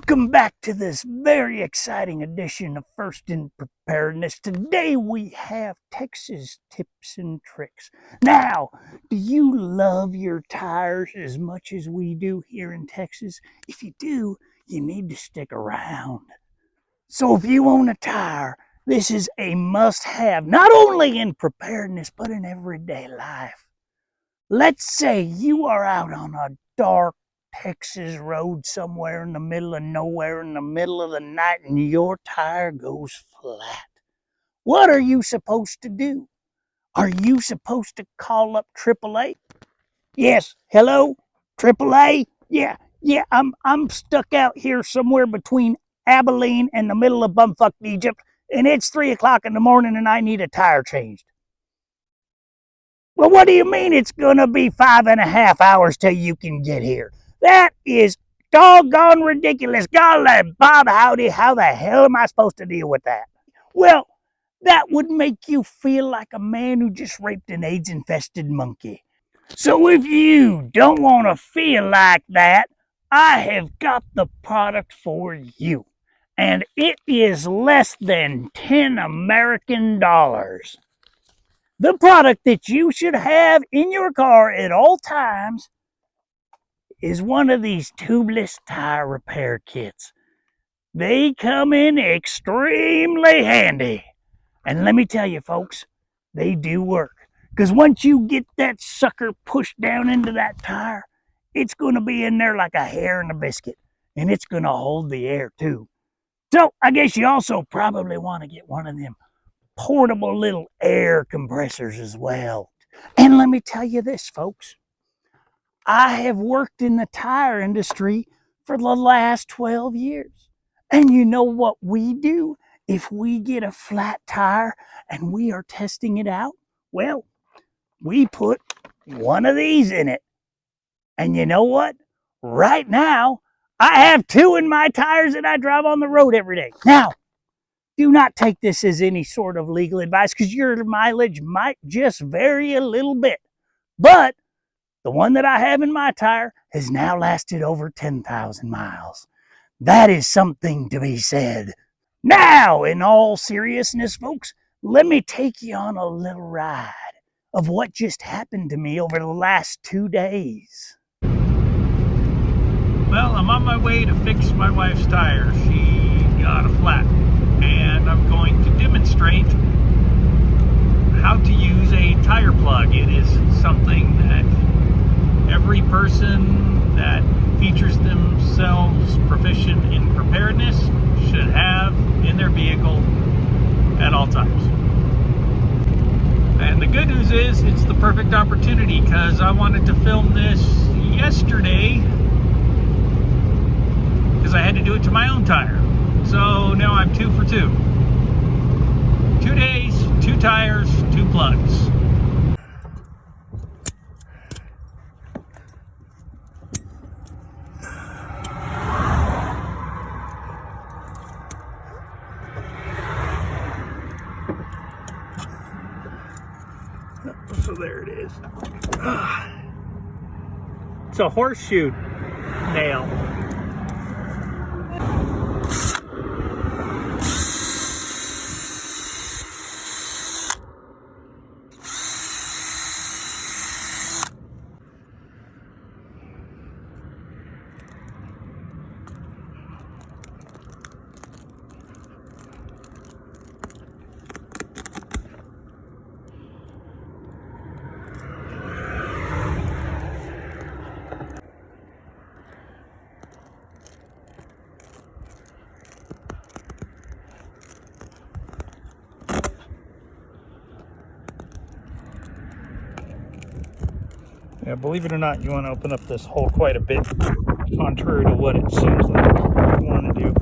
Welcome back to this very exciting edition of First in Preparedness. Today we have Texas tips and tricks. Now, do you love your tires as much as we do here in Texas? If you do, you need to stick around. So if you own a tire, this is a must-have, not only in preparedness, but in everyday life. Let's say you are out on a dark Texas road somewhere in the middle of nowhere in the middle of the night and your tire goes flat. What are you supposed to do? Are you supposed to call up AAA? Yes, hello, AAA? Yeah, I'm stuck out here somewhere between Abilene and the middle of bumfuck Egypt, and it's 3 o'clock in the morning and I need a tire changed. Well, what do you mean it's gonna be 5.5 hours till you can get here? That is doggone ridiculous. Golly, Bob, howdy, how the hell am I supposed to deal with that? Well, that would make you feel like a man who just raped an AIDS-infested monkey. So if you don't want to feel like that, I have got the product for you. And it is less than 10 American dollars. The product that you should have in your car at all times is one of these tubeless tire repair kits. They come in extremely handy. And let me tell you, folks, they do work. Because once you get that sucker pushed down into that tire, it's going to be in there like a hair in a biscuit. And it's going to hold the air, too. So I guess you also probably want to get one of them portable little air compressors as well. And let me tell you this, folks. I have worked in the tire industry for the last 12 years. And you know what we do if we get a flat tire and we are testing it out? Well, we put one of these in it. And you know what? Right now, I have 2 in my tires that I drive on the road every day. Now, do not take this as any sort of legal advice because your mileage might just vary a little bit. But the one that I have in my tire has now lasted over 10,000 miles. That is something to be said. Now, in all seriousness, folks, let me take you on a little ride of what just happened to me over the last 2 days. Well, I'm on my way to fix my wife's tire. She got a flat. And I'm going to demonstrate how to use a tire plug. It is something that every person that features themselves proficient in preparedness should have in their vehicle at all times. And the good news is it's the perfect opportunity because I wanted to film this yesterday because I had to do it to my own tire. So now I'm 2 for 2. 2 days, 2 tires, 2 plugs. So there it is. It's a horseshoe nail. Yeah, believe it or not, you want to open up this hole quite a bit, contrary to what it seems like you want to do.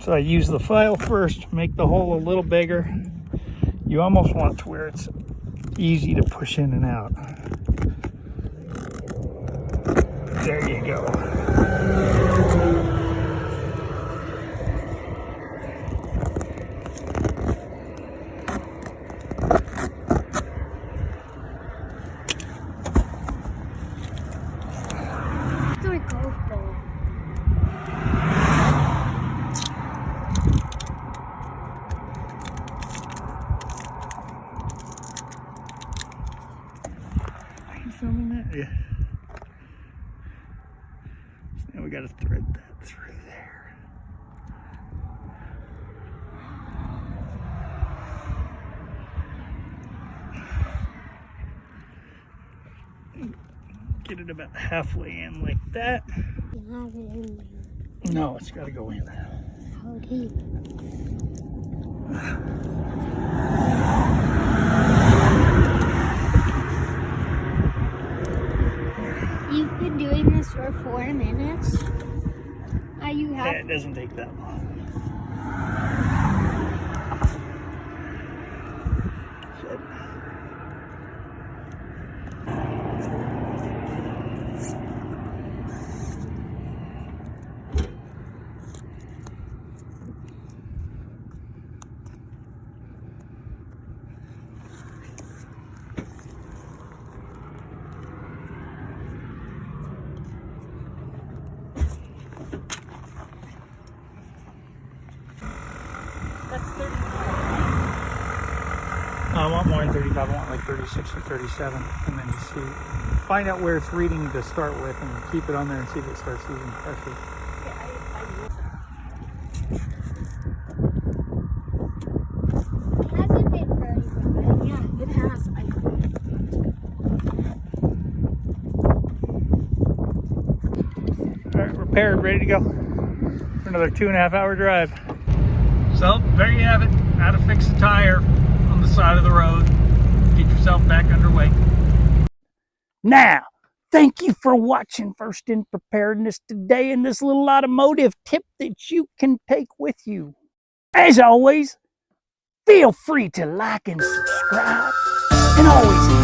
So I use the file first, make the hole a little bigger. You almost want it to where it's easy to push in and out. There you go. Yeah. So now we got to thread that through there. Get it about halfway in like that. You have it in there. No, it's got to go in. How deep? You've been doing this for 4 minutes? You have? Yeah, it doesn't take that long. So, That's 35. I want more than 35. I want like 36 or 37. And then you see, find out where it's reading to start with and keep it on there and see if it starts losing pressure. Hasn't been 35. Yeah, it has. All right, repaired, ready to go for another 2.5 hour drive. So there you have it. How to fix a tire on the side of the road. Get yourself back underway. Now, thank you for watching First in Preparedness today and this little automotive tip that you can take with you. As always, feel free to like and subscribe, and always